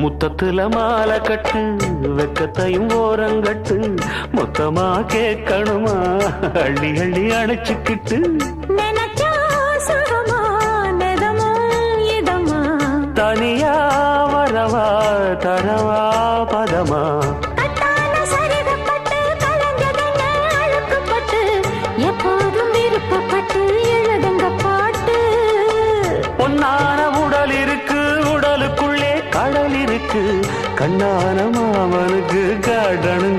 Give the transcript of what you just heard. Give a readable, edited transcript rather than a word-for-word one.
முத்தத்துல மாலை கட்டு வெக்கத்தையும் ஓரங்கட்டு மொத்தமா கேட்கணுமா அள்ளி அள்ளி அணைச்சுக்கிட்டு தனியா வரவா தரவா பதமா எப்போதும் விருப்பப்பட்டு எழுதுங்க பாட்டு. பொன்னான உடல் இருக்கு உடலுக்குள்ளே கடல் இருக்கு கண்ணான மாமனுக்கு காடணுங்க